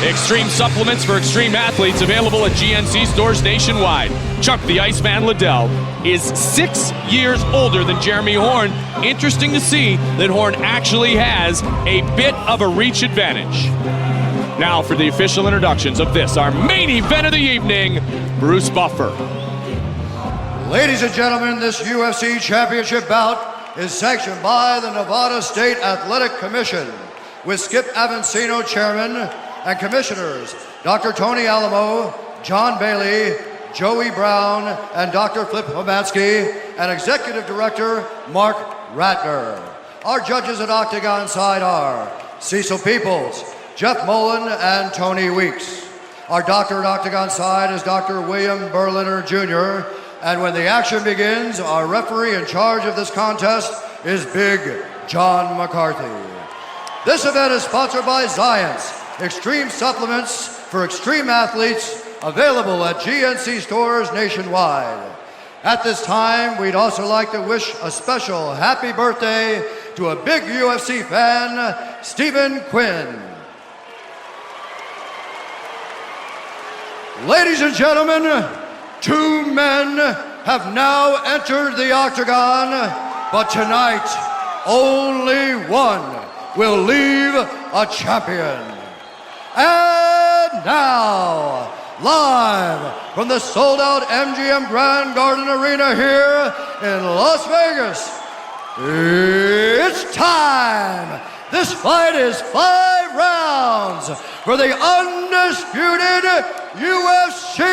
Extreme supplements for extreme athletes available at GNC stores nationwide. Chuck the Iceman Liddell is 6 years older than Jeremy Horn. Interesting to see that Horn actually has a bit of a reach advantage. Now for the official introductions of this, our main event of the evening, Bruce Buffer. Ladies and gentlemen, this UFC championship bout is sanctioned by the Nevada State Athletic Commission with Skip Avancino, chairman, and commissioners Dr. Tony Alamo, John Bailey, Joey Brown, and Dr. Flip Homansky, and executive director Mark Ratner. Our judges at Octagon side are Cecil Peoples, Jeff Mullen, and Tony Weeks. Our doctor at Octagon side is Dr. William Berliner Jr., and when the action begins, our referee in charge of this contest is Big John McCarthy. This event is sponsored by Zions, extreme supplements for extreme athletes, available at GNC stores nationwide. At this time, we'd also like to wish a special happy birthday to a big UFC fan, Stephen Quinn. Ladies and gentlemen, 2 men have now entered the octagon, but tonight, only one will leave a champion. And now, live from the sold-out MGM Grand Garden Arena here in Las Vegas, it's time! This fight is 5 rounds for the undisputed UFC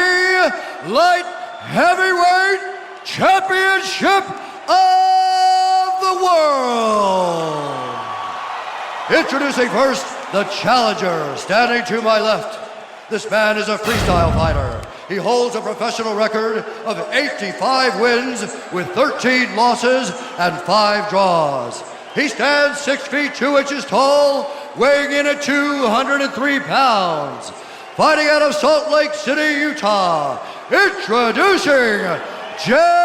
Light Heavyweight Championship of the World. Introducing first, the challenger, standing to my left. This man is a freestyle fighter. He holds a professional record of 85 wins with 13 losses and 5 draws. He stands 6 feet 2 inches tall, weighing in at 203 pounds. Fighting out of Salt Lake City, Utah, introducing Jeremy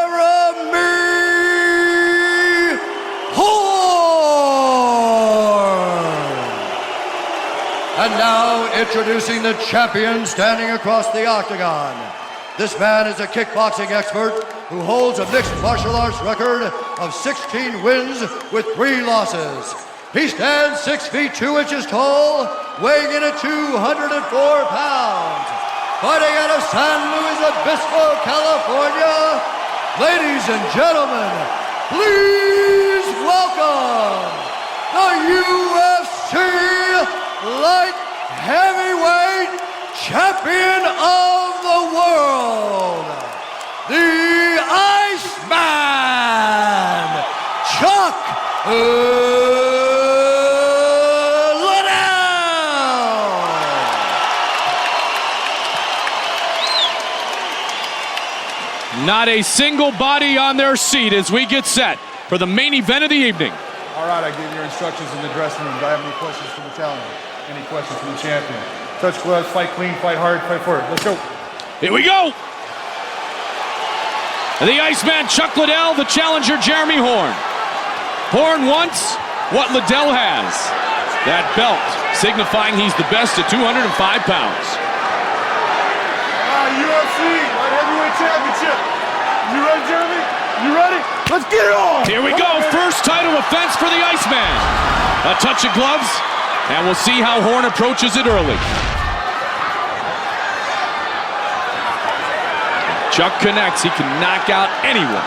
Horn. And now introducing the champion standing across the octagon. This man is a kickboxing expert who holds a mixed martial arts record of 16 wins with 3 losses. He stands 6 feet 2 inches tall, weighing in at 204 pounds. Fighting out of San Luis Obispo, California, ladies and gentlemen, please welcome the UFC Light Heavyweight Champion of the World, the Iceman, Chuck Liddell. Not a single body on their seat as we get set for the main event of the evening. All right, I gave your instructions in the dressing room. Do I have any questions for the challenger? Any questions for the champion? Touch gloves, fight clean, fight hard, fight forward. Let's go. Here we go. The Iceman, Chuck Liddell, the challenger, Jeremy Horn. Horn wants what Liddell has. That belt, signifying he's the best at 205 pounds. UFC Light Heavyweight Championship. You ready, Jeremy? You ready? Let's get it on! Here we go, first title offense for the Iceman. A touch of gloves, and we'll see how Horn approaches it early. Chuck connects, he can knock out anyone.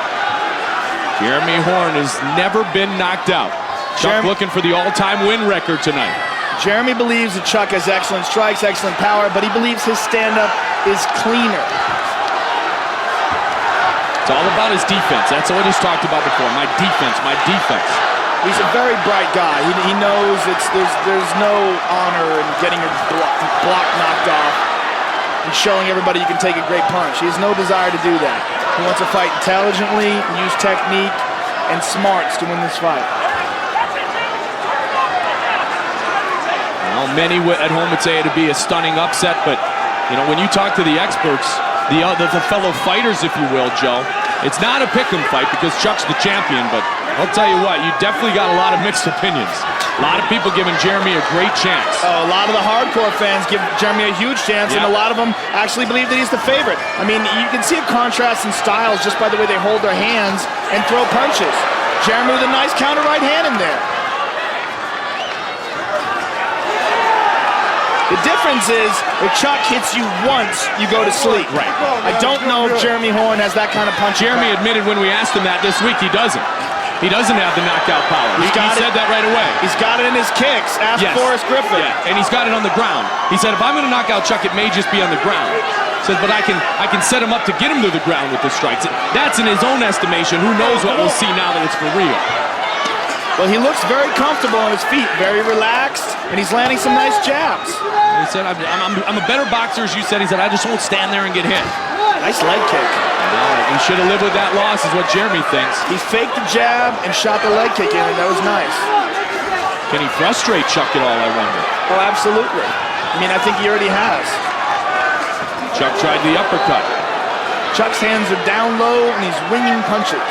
Jeremy Horn has never been knocked out. Chuck looking for the all-time win record tonight. Jeremy believes that Chuck has excellent strikes, excellent power, but he believes his stand-up is cleaner. It's all about his defense. That's what he's talked about before. My defense, my defense. He's a very bright guy. He knows there's no honor in getting your block knocked off and showing everybody you can take a great punch. He has no desire to do that. He wants to fight intelligently, use technique and smarts to win this fight. Well, many at home would say it'd be a stunning upset, but you know, when you talk to the experts, the fellow fighters, if you will, Joe, it's not a pick'em fight because Chuck's the champion, but I'll tell you what, you definitely got a lot of mixed opinions. A lot of people giving Jeremy a great chance. Oh, a lot of the hardcore fans give Jeremy a huge chance, and a lot of them actually believe that he's the favorite. I mean, you can see a contrast in styles just by the way they hold their hands and throw punches. Jeremy with a nice counter right hand in there. The difference is, if Chuck hits you once, you go to sleep. Right. I don't know if Jeremy Horn has that kind of punch. Jeremy admitted when we asked him that this week, he doesn't. He doesn't have the knockout power. He said that right away. He's got it in his kicks. Ask Forrest Griffin. Yeah, and he's got it on the ground. He said, if I'm going to knock out Chuck, it may just be on the ground. Says, but I can set him up to get him to the ground with the strikes. That's in his own estimation. Who knows what we'll see now that it's for real. Well, he looks very comfortable on his feet, very relaxed, and he's landing some nice jabs. He said, I'm a better boxer, as you said. He said, I just won't stand there and get hit. Nice leg kick. He should have lived with that loss, is what Jeremy thinks. He faked the jab and shot the leg kick in, and that was nice. Can he frustrate Chuck at all, I wonder? Oh, absolutely. I mean, I think he already has. Chuck tried the uppercut. Chuck's hands are down low, and he's winging punches.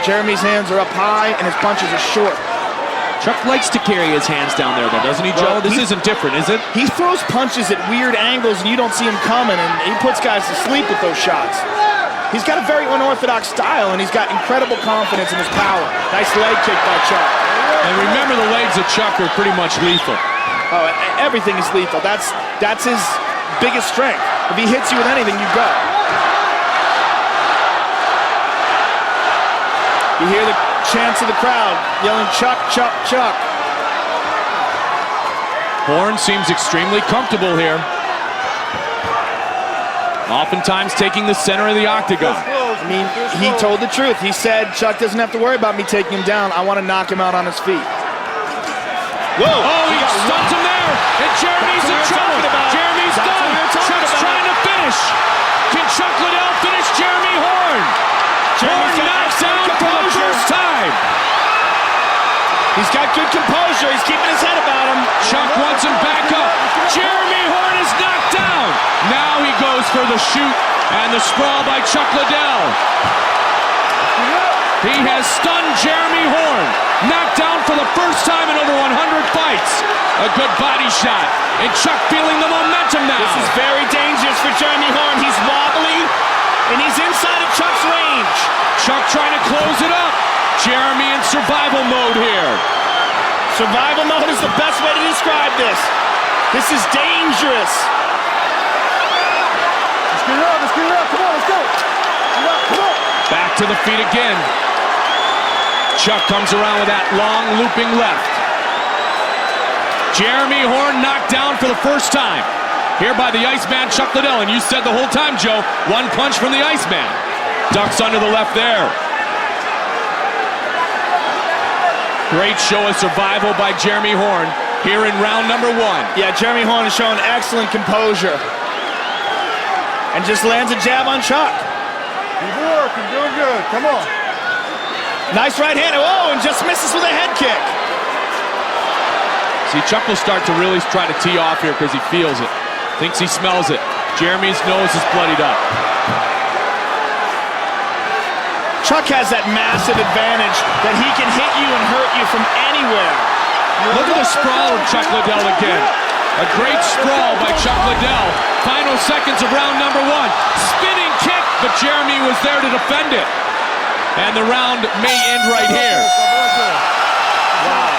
Jeremy's hands are up high, and his punches are short. Chuck likes to carry his hands down there, though, doesn't he, Joe? This isn't different, is it? He throws punches at weird angles, and you don't see him coming, and he puts guys to sleep with those shots. He's got a very unorthodox style, and he's got incredible confidence in his power. Nice leg kick by Chuck. And remember, the legs of Chuck are pretty much lethal. Oh, everything is lethal. That's his biggest strength. If he hits you with anything, you go. You hear the chants of the crowd yelling, Chuck, Chuck, Chuck. Horn seems extremely comfortable here. Oftentimes taking the center of the octagon. I mean, he told the truth. He said, Chuck doesn't have to worry about me taking him down. I want to knock him out on his feet. Whoa! Oh, he stuns him there, and Jeremy's in trouble. Jeremy's done. Chuck's trying to finish. Can Chuck Liddell finish Jeremy Horn? Horn knocks down for the first time. He's got good composure. He's keeping his head about him. Chuck wants him back up. Jeremy Horn is knocked down. Now he goes for the shoot and the sprawl by Chuck Liddell. He has stunned Jeremy Horn. Knocked down for the first time in over 100 fights. A good body shot. And Chuck feeling the momentum now. This is very dangerous for Jeremy Horn. He's wobbly, and he's inside of Chuck's range. Chuck trying to close it up. Jeremy in survival mode here. Survival mode is the best way to describe this. This is dangerous. Let's get it up, let's get it up. Come on, let's go. Come on. Back to the feet again. Chuck comes around with that long looping left. Jeremy Horn knocked down for the first time. Here by the Iceman, Chuck Liddell. And you said the whole time, Joe, one punch from the Iceman. Ducks under the left there. Great show of survival by Jeremy Horn here in round number 1. Yeah, Jeremy Horn has shown excellent composure. And just lands a jab on Chuck. Keep working, doing good. Come on. Nice right hand. Oh, and just misses with a head kick. See, Chuck will start to really try to tee off here because he feels it. Thinks he smells it. Jeremy's nose is bloodied up. Chuck has that massive advantage that he can hit you and hurt you from anywhere. Look at the sprawl of Chuck Liddell again. A great sprawl by Chuck Liddell. Final seconds of round number 1. Spinning kick, but Jeremy was there to defend it. And the round may end right here. Wow.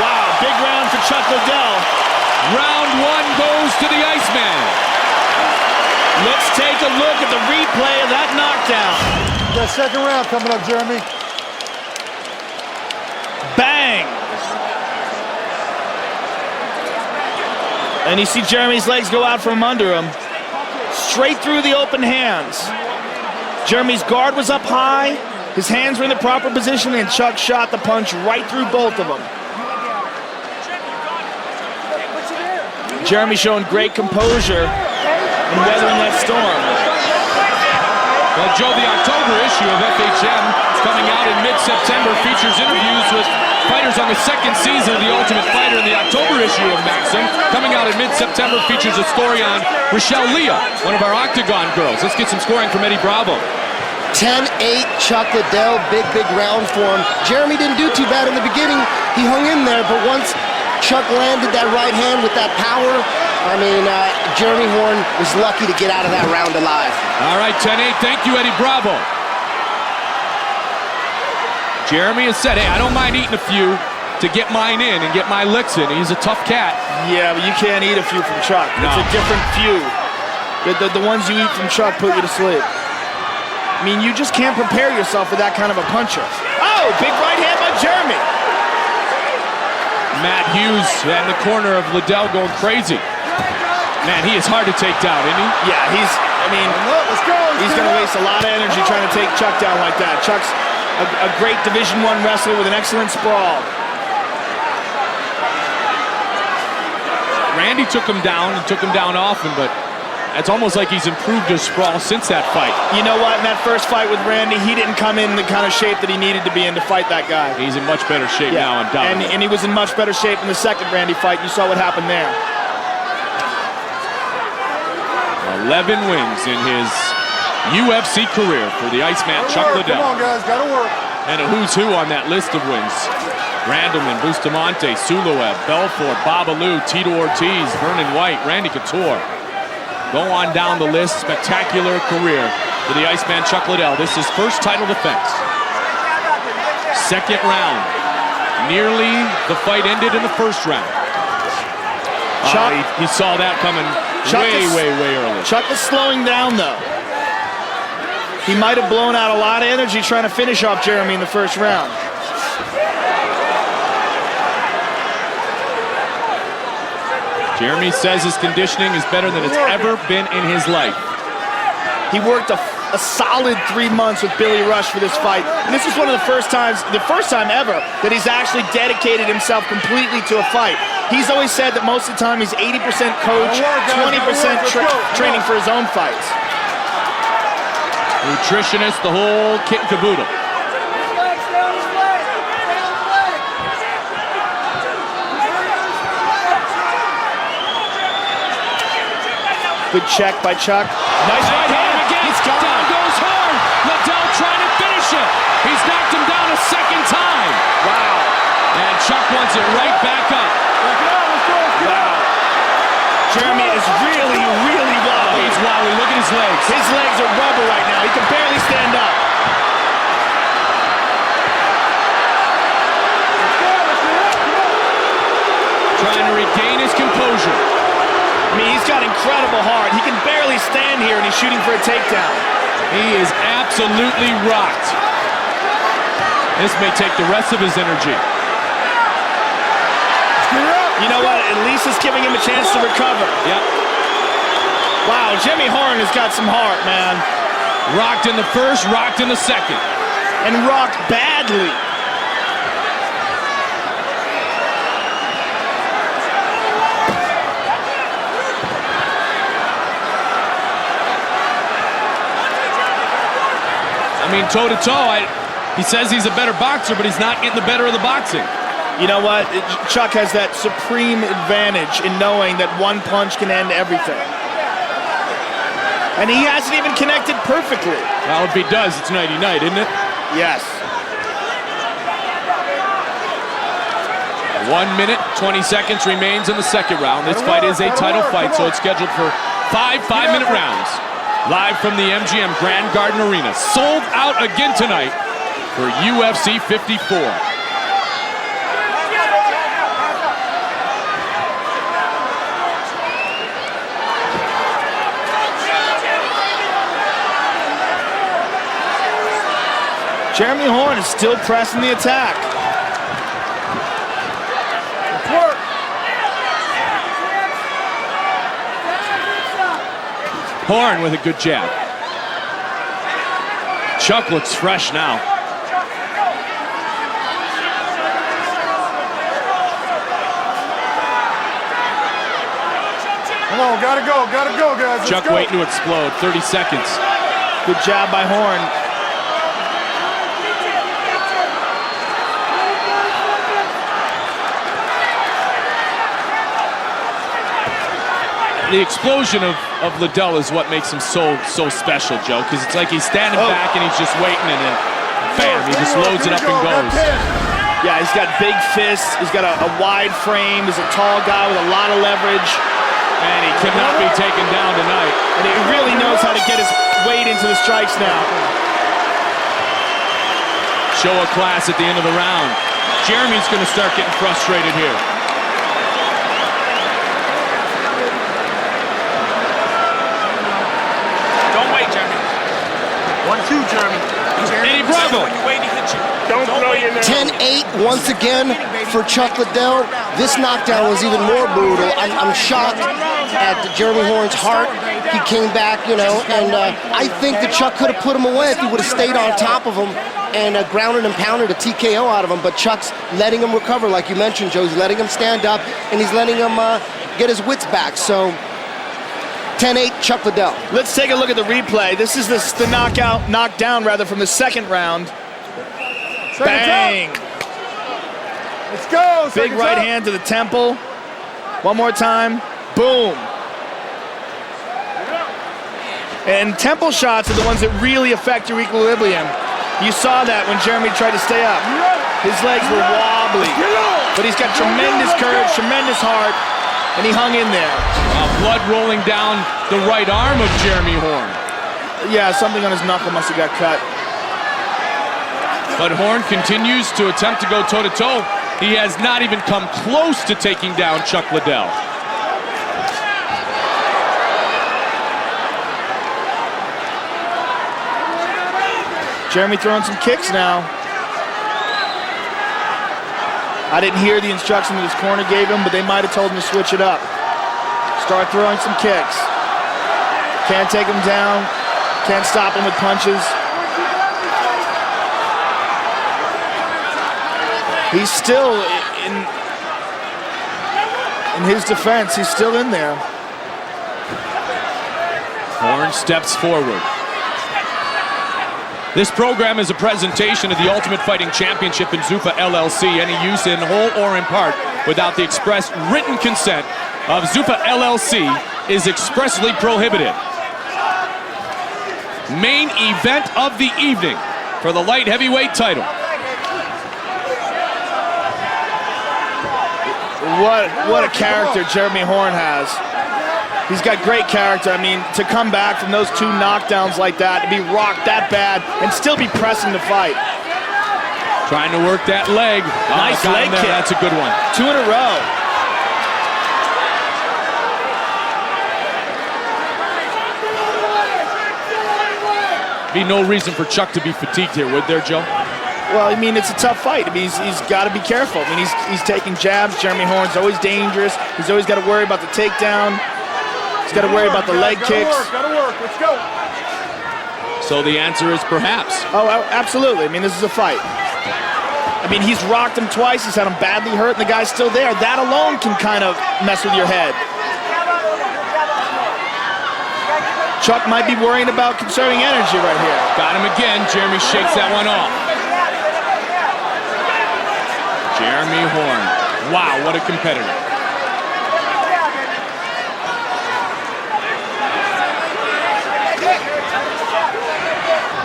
Wow, big round for Chuck Liddell. Round 1 goes to the Iceman. Let's take a look at the replay of that knockdown. That second round coming up, Jeremy. Bang! And you see Jeremy's legs go out from under him. Straight through the open hands. Jeremy's guard was up high. His hands were in the proper position, and Chuck shot the punch right through both of them. Jeremy showing great composure and weathering that storm. Well, Joe, the October issue of FHM coming out in mid-September features interviews with fighters on the second season of The Ultimate Fighter. And the October issue of Maxim coming out in mid-September features a story on Rochelle Leah, one of our Octagon girls. Let's get some scoring from Eddie Bravo. 10-8, Chuck Liddell, big round for him. Jeremy didn't do too bad in the beginning. He hung in there, but once Chuck landed that right hand with that power, I mean, Jeremy Horn was lucky to get out of that round alive. All right, 10-8. Thank you, Eddie Bravo. Jeremy has said, hey, I don't mind eating a few to get mine in and get my licks in. He's a tough cat. Yeah, but you can't eat a few from Chuck. No. It's a different few. The ones you eat from Chuck put you to sleep. I mean, you just can't prepare yourself for that kind of a puncher. Oh, big right hand by Jeremy. Matt Hughes in the corner of Liddell going crazy. Man, he is hard to take down, isn't he? Yeah, he's going to waste a lot of energy trying to take Chuck down like that. Chuck's a great Division I wrestler with an excellent sprawl. Randy took him down and took him down often, but it's almost like he's improved his sprawl since that fight. You know what? In that first fight with Randy, he didn't come in the kind of shape that he needed to be in to fight that guy. He's in much better shape now, undoubtedly. And he was in much better shape in the second Randy fight. You saw what happened there. 11 wins in his UFC career for the Iceman Chuck Liddell. Come on, guys, gotta work. And a who's who on that list of wins. Randleman, Bustamante, Suloev, Belfort, Babalu, Tito Ortiz, Vernon White, Randy Couture. Go on down the list. Spectacular career for the Iceman Chuck Liddell. This is his first title defense. Second round. Nearly the fight ended in the first round. He saw that coming way early. Chuck is slowing down, though. He might have blown out a lot of energy trying to finish off Jeremy in the first round. Jeremy says his conditioning is better than it's ever been in his life. He worked a solid 3 months with Billy Rush for this fight. And this is one of the first time ever that he's actually dedicated himself completely to a fight. He's always said that most of the time he's 80% coach, 20% training for his own fights. Nutritionist, the whole kit and caboodle. Good check by Chuck. Nice right hand. Again. He's gone. Down goes Horn. Liddell trying to finish it. He's knocked him down a second time. Wow. And Chuck wants it right back up. Wow. Jeremy is really wobbly. He's wobbly. Look at his legs. His legs are rubber right now. He can barely stand up. Trying to regain his composure. I mean, he's got incredible heart. He can barely stand here, and he's shooting for a takedown. He is absolutely rocked. This may take the rest of his energy. You know what? At least it's giving him a chance to recover. Yep. Wow, Jimmy Horn has got some heart, man. Rocked in the first, rocked in the second. And rocked badly. I mean, toe-to-toe, he says he's a better boxer, but he's not getting the better of the boxing. You know what? Chuck has that supreme advantage in knowing that one punch can end everything. And he hasn't even connected perfectly. Well, if he does, it's nighty-night, isn't it? Yes. 1 minute, 20 seconds remains in the second round. This fight is a title fight, so it's scheduled for 5 5-minute rounds. Live from the MGM Grand Garden Arena. Sold out again tonight for UFC 54. Jeremy Horn is still pressing the attack. Work. Horn with a good jab. Chuck looks fresh now. Come on, gotta go, guys. Chuck waiting to explode. 30 seconds. Good job by Horn. The explosion of Liddell is what makes him so special, Joe, because it's like he's standing back and he's just waiting, and then bam, he just loads it up and goes. Yeah, he's got big fists. He's got a wide frame. He's a tall guy with a lot of leverage. And he cannot be taken down tonight. And he really knows how to get his weight into the strikes now. Show of class at the end of the round. Jeremy's going to start getting frustrated here. Don't wait, Jeremy. 1-2, Jeremy. Eddie Bravo. Wait, he hit you. Don't blow your nose. 10-8 once again for Chuck Liddell. This knockdown was even more brutal. I'm shocked at Jeremy Horn's heart. He came back, you know, and I think that Chuck could have put him away if he would have stayed on top of him and grounded and pounded a TKO out of him. But Chuck's letting him recover, like you mentioned, Joe. He's letting him stand up, and he's letting him get his wits back. So 10-8, Chuck Liddell. Let's take a look at the replay. This is the knockdown rather, from the second round. Bang! Let's go. Big right hand to the temple. One more time. Boom. And temple shots are the ones that really affect your equilibrium. You saw that when Jeremy tried to stay up. His legs were wobbly. But he's got tremendous courage, tremendous heart, and he hung in there. Blood rolling down the right arm of Jeremy Horn. Yeah, something on his knuckle must have got cut. But Horn continues to attempt to go toe-to-toe. He has not even come close to taking down Chuck Liddell. Jeremy throwing some kicks now. I didn't hear the instruction that his corner gave him, but they might have told him to switch it up. Start throwing some kicks. Can't take him down. Can't stop him with punches. He's still in his defense, he's still in there. Horn steps forward. This program is a presentation of the Ultimate Fighting Championship in Zuffa LLC. Any use in whole or in part without the express written consent of Zuffa LLC is expressly prohibited. Main event of the evening for the light heavyweight title. What a character Jeremy Horn has. He's got great character. I mean, to come back from those two knockdowns like that, to be rocked that bad, and still be pressing the fight. Trying to work that leg. Nice leg kick. That's a good one. 2 in a row. Be no reason for Chuck to be fatigued here, would there, Joe? Well, I mean, it's a tough fight. I mean, he's got to be careful. I mean, he's taking jabs. Jeremy Horn's always dangerous. He's always got to worry about the takedown. He's got to worry about the leg kicks. Gotta work. Let's go. So the answer is perhaps. Oh, absolutely. I mean, this is a fight. I mean, he's rocked him twice. He's had him badly hurt, and the guy's still there. That alone can kind of mess with your head. Chuck might be worrying about conserving energy right here. Got him again. Jeremy shakes that one off. Jeremy Horn. Wow, what a competitor.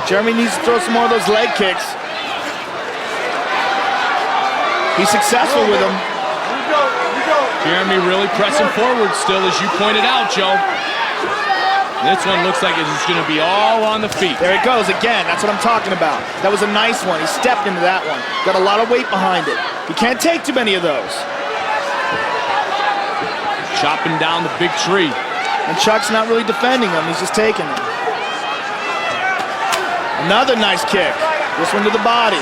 Jeremy needs to throw some more of those leg kicks. He's successful with them. Jeremy really pressing forward still, as you pointed out, Joe. This one looks like it's going to be all on the feet. There it goes again. That's what I'm talking about. That was a nice one. He stepped into that one. Got a lot of weight behind it. You can't take too many of those. Chopping down the big tree. And Chuck's not really defending him. He's just taking them. Another nice kick. This one to the body.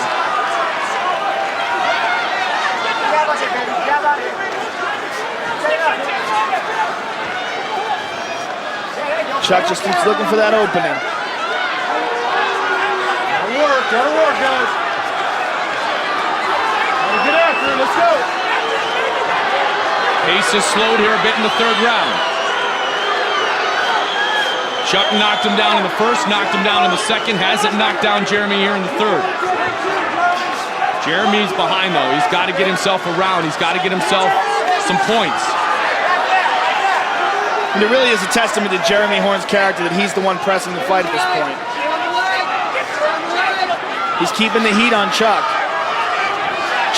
Chuck just keeps looking for that opening. Gotta work, guys. Gotta get after it, let's go. Pace is slowed here a bit in the third round. Chuck knocked him down in the first, knocked him down in the second, hasn't knocked down Jeremy here in the third. Jeremy's behind though. He's got to get himself around. He's got to get himself some points. And it really is a testament to Jeremy Horn's character that he's the one pressing the fight at this point. He's keeping the heat on Chuck.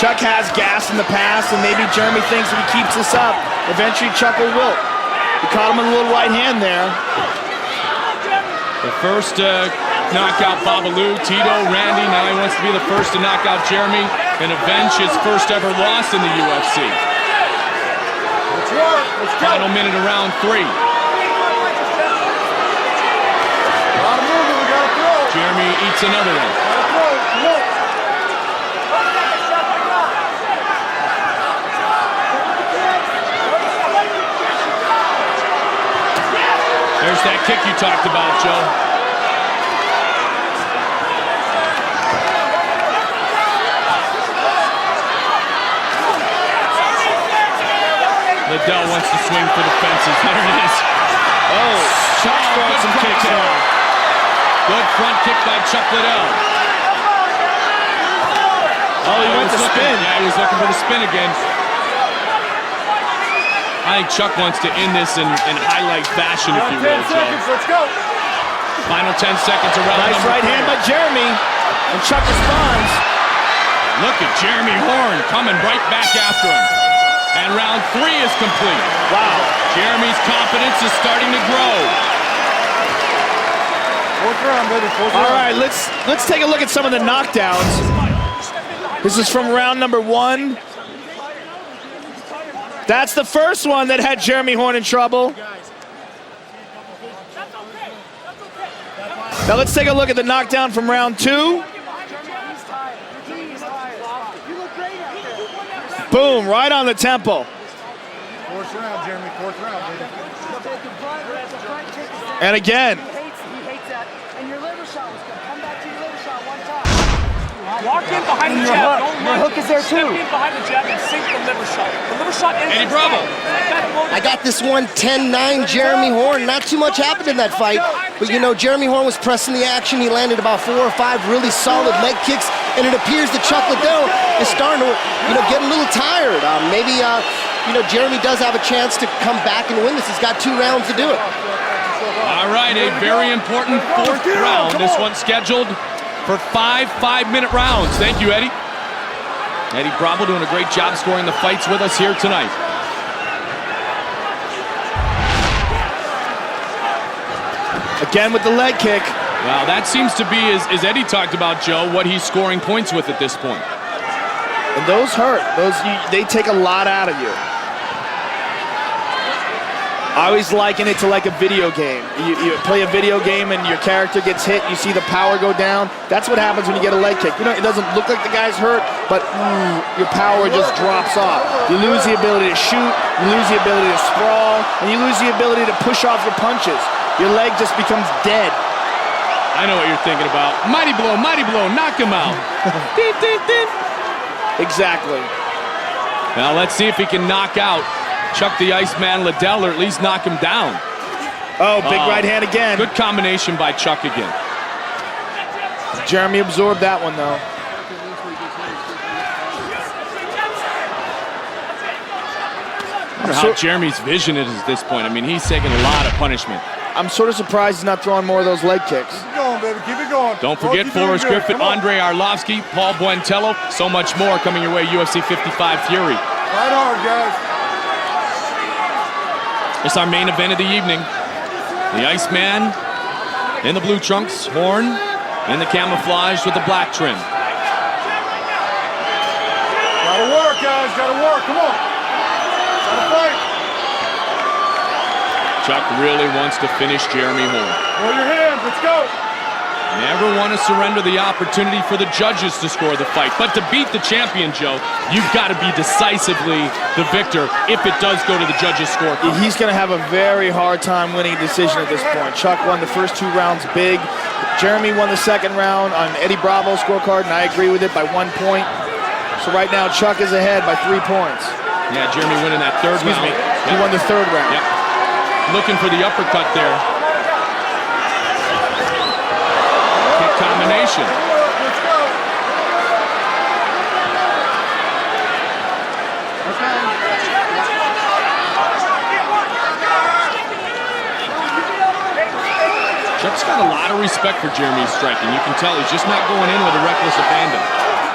Chuck has gas in the past, and maybe Jeremy thinks if he keeps this up, eventually Chuck will wilt. He caught him with a little right hand there. The first knockout Babalu, Tito, Randy. Now he wants to be the first to knock out Jeremy and avenge his first ever loss in the UFC. Let's work. Let's go. Final minute of round 3. A lot of movement. We got to throw. Jeremy eats another one. Gotta throw. Come on. There's that kick you talked about, Joe. Liddell wants to swing for the fences. There it is. Oh, Chuck's throwing some kicks now. Good front kick by Chuck Liddell. Oh, he went to spin. Yeah, he was looking for the spin again. I think Chuck wants to end this in highlight fashion, if you will, 10 seconds. Joe. Let's go. Final 10 seconds around. Nice right hand by Jeremy, and Chuck responds. Look at Jeremy Horn coming right back after him. And round 3 is complete. Wow. Jeremy's confidence is starting to grow. Fourth round, baby. Fourth round. All right, let's take a look at some of the knockdowns. This is from round number 1. That's the first one that had Jeremy Horn in trouble. Now let's take a look at the knockdown from round 2. Boom, right on the temple. Fourth round, Jeremy. Fourth round, baby. And again. Walk in behind the jab. Don't run. Hook is there too. Step in behind the jab and sink the liver shot. The liver shot ends. Eddie Bravo. I got this one 10-9 Jeremy Horn. Not too much happened in that fight, but you know, Jeremy Horn was pressing the action. He landed about 4 or 5 really solid leg kicks, and it appears that Chuck Liddell is starting to, get a little tired. Maybe, Jeremy does have a chance to come back and win this. He's got 2 rounds to do it. All right, a very important 4th round. This one's scheduled for 5 5-minute rounds. Thank you, Eddie. Eddie Bravo doing a great job scoring the fights with us here tonight. Again with the leg kick. Well, that seems to be, as Eddie talked about, Joe, what he's scoring points with at this point. And those hurt. They take a lot out of you. I always liken it to like a video game. You play a video game and your character gets hit, you see the power go down. That's what happens when you get a leg kick. It doesn't look like the guy's hurt, but your power just drops off. You lose the ability to shoot, you lose the ability to sprawl, and you lose the ability to push off your punches. Your leg just becomes dead. I know what you're thinking about. Mighty blow, knock him out. Ding, ding, ding. Exactly. Now let's see if he can knock out Chuck the Iceman Liddell, or at least knock him down. Oh, big right hand again. Good combination by Chuck again. Jeremy absorbed that one, though. I wonder how Jeremy's vision is at this point. I mean, he's taking a lot of punishment. I'm sort of surprised he's not throwing more of those leg kicks. Keep it going, baby. Keep it going. Don't forget Forrest Griffin, Andre Arlovsky, Paul Buentello, so much more coming your way. UFC 55 Fury. Fight hard, guys. It's our main event of the evening. The Iceman in the blue trunks, Horn in the camouflage with the black trim. Gotta work, guys. Gotta work. Come on. Gotta fight. Chuck really wants to finish Jeremy Horn. Throw your hands. Let's go. Never want to surrender the opportunity for the judges to score the fight. But to beat the champion, Joe, you've got to be decisively the victor if it does go to the judges' scorecard. He's going to have a very hard time winning a decision at this point. Chuck won the first 2 rounds big. Jeremy won the 2nd round on Eddie Bravo's scorecard, and I agree with it, by 1 point. So right now, Chuck is ahead by 3 points. Yeah, Jeremy winning that 3rd round. Excuse me. He won the 3rd round. Yep. Looking for the uppercut there. Kick combination. Let's go. Chuck's got a lot of respect for Jeremy's striking. You can tell he's just not going in with a reckless abandon.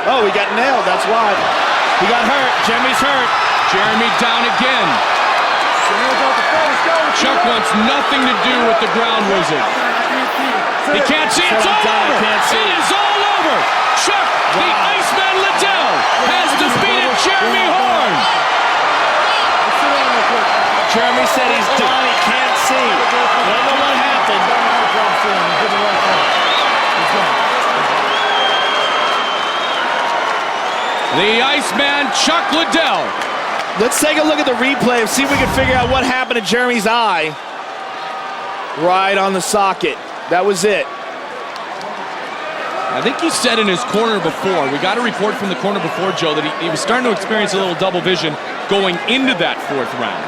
Oh, he got nailed, that's why. He got hurt, Jeremy's hurt. Jeremy down again. Chuck wants nothing to do with the ground wizard. He can't see, it's all over. It is all over. Chuck, the Iceman Liddell, has defeated Jeremy Horn. Jeremy said he's done, he can't see. I don't know what happened. The Iceman, Chuck Liddell. Let's take a look at the replay and see if we can figure out what happened to Jeremy's eye. Right on the socket. That was it. I think he said in his corner before, we got a report from the corner before, Joe, that he was starting to experience a little double vision going into that fourth round.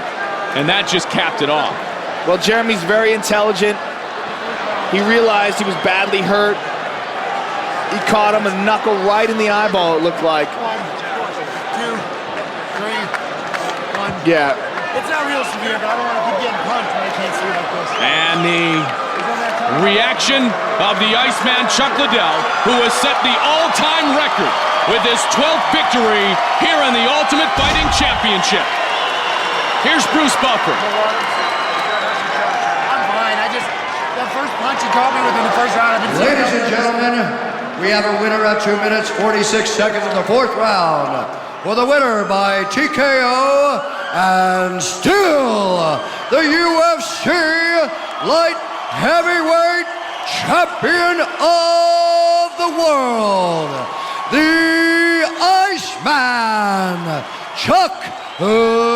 And that just capped it off. Well, Jeremy's very intelligent. He realized he was badly hurt. He caught him a knuckle right in the eyeball, it looked like. 1, 2, 3, 1. Yeah. It's not real severe, but I don't want to keep getting punched when I can't see like this. And the reaction of the Iceman, Chuck Liddell, who has set the all-time record with his 12th victory here in the Ultimate Fighting Championship. Here's Bruce Buffer. I'm fine. That first punch he caught me with in the first round, I've been seeing. Ladies and gentlemen, we have a winner at 2 minutes, 46 seconds in the fourth round. For the winner by TKO, and still the UFC light heavyweight champion of the world, the Iceman, Chuck Liddell.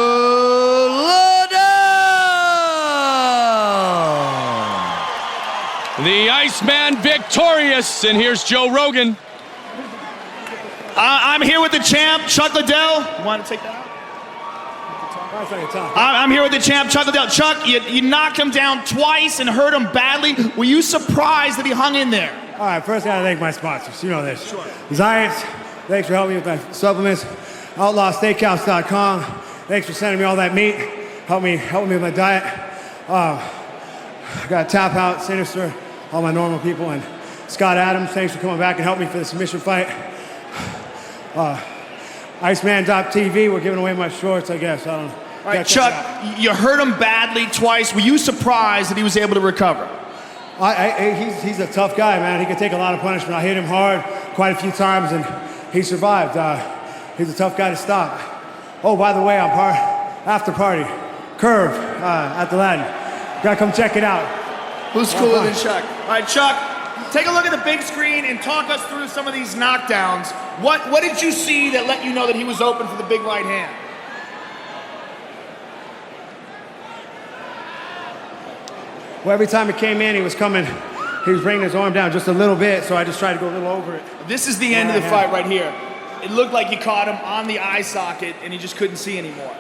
The Iceman victorious, and here's Joe Rogan. I'm here with the champ, Chuck Liddell. You want to take that out? I'm here with the champ, Chuck Liddell. Chuck, you knocked him down twice and hurt him badly. Were you surprised that he hung in there? All right, first I gotta thank my sponsors. You know this. Sure. Zions, thanks for helping me with my supplements. OutlawSteakhouse.com. Thanks for sending me all that meat. Help me with my diet. I got Tap Out, Sinister, all my normal people, and Scott Adams. Thanks for coming back and helping me for the submission fight. Iceman.tv, we're giving away my shorts, I guess. I don't know. All right, Chuck, you hurt him badly twice. Were you surprised that he was able to recover? He's a tough guy, man. He can take a lot of punishment. I hit him hard quite a few times, and he survived. He's a tough guy to stop. Oh, by the way, I'm after party. Curve at the Latin. Gotta come check it out. Who's cooler than Chuck? All right, Chuck, take a look at the big screen and talk us through some of these knockdowns. What did you see that let you know that he was open for the big right hand? Well, every time he came in, he was bringing his arm down just a little bit, so I just tried to go a little over it. This is the end of the fight right here. It looked like he caught him on the eye socket, and he just couldn't see anymore.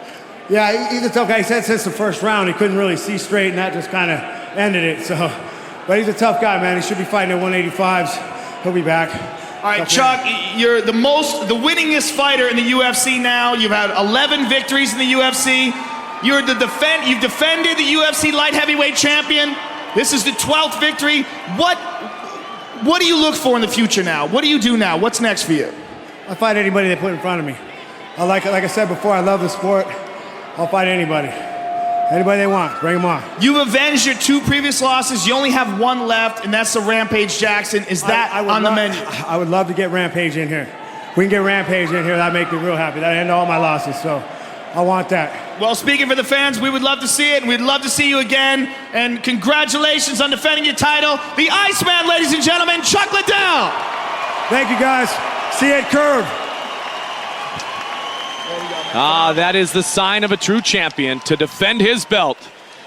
Yeah, he's a tough guy. He said since the first round he couldn't really see straight, and that just kind of ended it. But he's a tough guy, man. He should be fighting at 185s. He'll be back. All right, Chuck, you're the winningest fighter in the UFC now. You've had 11 victories in the UFC. You've defended the UFC light heavyweight champion. This is the 12th victory. What do you look for in the future now? What do you do now? What's next for you? I'll fight anybody they put in front of me. Like I said before, I love the sport. I'll fight anybody. Anybody they want, bring them on. You've avenged your 2 previous losses. You only have 1 left, and that's the Rampage Jackson. Is that on the menu? I would love to get Rampage in here. If we can get Rampage in here, that'd make me real happy. That'd end all my losses, so I want that. Well, speaking for the fans, we would love to see it, and we'd love to see you again. And congratulations on defending your title. The Iceman, ladies and gentlemen, Chuck Liddell. Thank you, guys. See you at Curve. That is the sign of a true champion, to defend his belt.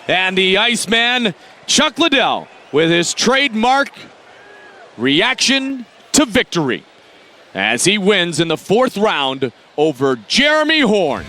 And the Iceman, Chuck Liddell, with his trademark reaction to victory, as he wins in the 4th round over Jeremy Horn.